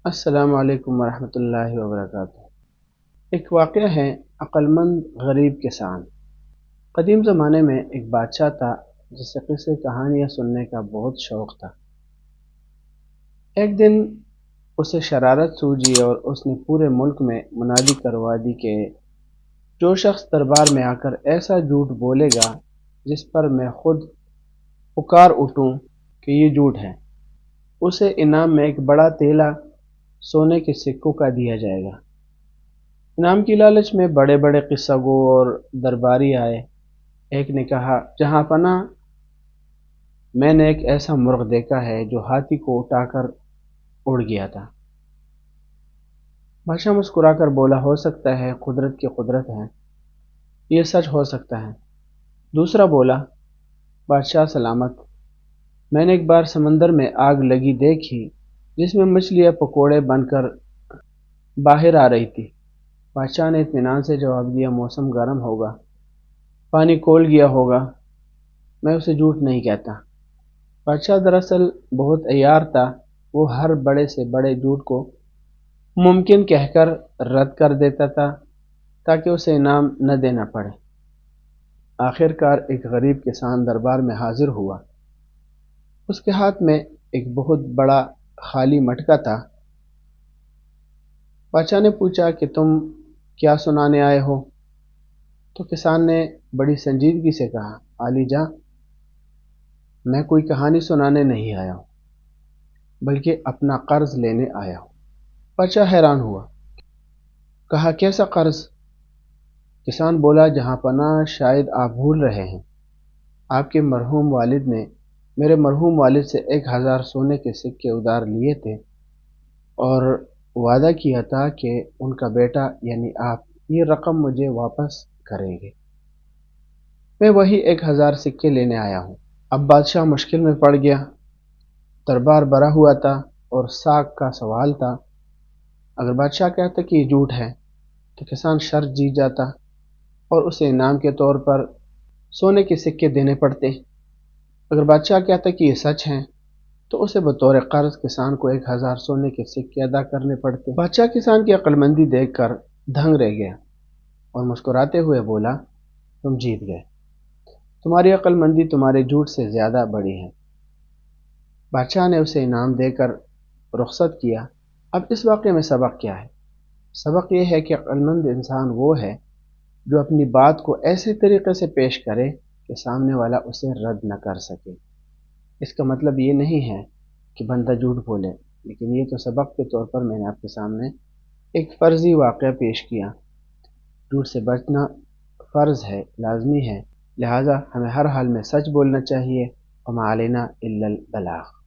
السلام علیکم ورحمۃ اللہ وبرکاتہ۔ ایک واقعہ ہے عقل مند غریب کسان۔ قدیم زمانے میں ایک بادشاہ تھا جسے قصے کہانیاں سننے کا بہت شوق تھا۔ ایک دن اسے شرارت سوجی اور اس نے پورے ملک میں منادی کروا دی کہ جو شخص دربار میں آ کر ایسا جھوٹ بولے گا جس پر میں خود پکار اٹھوں کہ یہ جھوٹ ہے، اسے انعام میں ایک بڑا تیلا سونے کے سکوں کا دیا جائے گا۔ انعام کی لالچ میں بڑے بڑے قصہ گو اور درباری آئے۔ ایک نے کہا، جہاں پناہ، میں نے ایک ایسا مرغ دیکھا ہے جو ہاتھی کو اٹھا کر اڑ گیا تھا۔ بادشاہ مسکرا کر بولا، ہو سکتا ہے، قدرت کی قدرت ہے، یہ سچ ہو سکتا ہے۔ دوسرا بولا، بادشاہ سلامت، میں نے ایک بار سمندر میں آگ لگی دیکھی جس میں مچھلیاں پکوڑے بن کر باہر آ رہی تھی۔ بادشاہ نے اطمینان سے جواب دیا، موسم گرم ہوگا، پانی کھول گیا ہوگا، میں اسے جھوٹ نہیں کہتا۔ بادشاہ دراصل بہت عیار تھا، وہ ہر بڑے سے بڑے جھوٹ کو ممکن کہہ کر رد کر دیتا تھا تاکہ اسے انعام نہ دینا پڑے۔ آخر کار ایک غریب کسان دربار میں حاضر ہوا۔ اس کے ہاتھ میں ایک بہت بڑا خالی مٹکا تھا۔ بادشاہ نے پوچھا کہ تم کیا سنانے آئے ہو؟ تو کسان نے بڑی سنجیدگی سے کہا، عالی جاں، میں کوئی کہانی سنانے نہیں آیا ہوں بلکہ اپنا قرض لینے آیا ہوں۔ بادشاہ حیران ہوا، کہا، کیسا قرض؟ کسان بولا، جہاں پناہ، شاید آپ بھول رہے ہیں، آپ کے مرحوم والد نے میرے مرحوم والد سے 1000 سونے کے سکے ادھار لیے تھے اور وعدہ کیا تھا کہ ان کا بیٹا یعنی آپ یہ رقم مجھے واپس کریں گے۔ میں وہی 1000 سکے لینے آیا ہوں۔ اب بادشاہ مشکل میں پڑ گیا۔ دربار بھرا ہوا تھا اور ساکھ کا سوال تھا۔ اگر بادشاہ کہتا کہ یہ جھوٹ ہے تو کسان شرط جیت جاتا اور اسے انعام کے طور پر سونے کے سکے دینے پڑتے۔ اگر بادشاہ کہتا کہ یہ سچ ہے تو اسے بطور قرض کسان کو 1000 سونے کے سکے ادا کرنے پڑتے۔ بادشاہ کسان کی عقل مندی دیکھ کر دھنگ رہ گیا اور مسکراتے ہوئے بولا، تم جیت گئے، تمہاری عقل مندی تمہارے جھوٹ سے زیادہ بڑی ہے۔ بادشاہ نے اسے انعام دے کر رخصت کیا۔ اب اس واقعے میں سبق کیا ہے؟ سبق یہ ہے کہ عقل مند انسان وہ ہے جو اپنی بات کو ایسے طریقے سے پیش کرے کہ سامنے والا اسے رد نہ کر سکے۔ اس کا مطلب یہ نہیں ہے کہ بندہ جھوٹ بولے، لیکن یہ تو سبق کے طور پر میں نے آپ کے سامنے ایک فرضی واقعہ پیش کیا۔ جھوٹ سے بچنا فرض ہے، لازمی ہے، لہٰذا ہمیں ہر حال میں سچ بولنا چاہیے، وما علینا الا البلاغ۔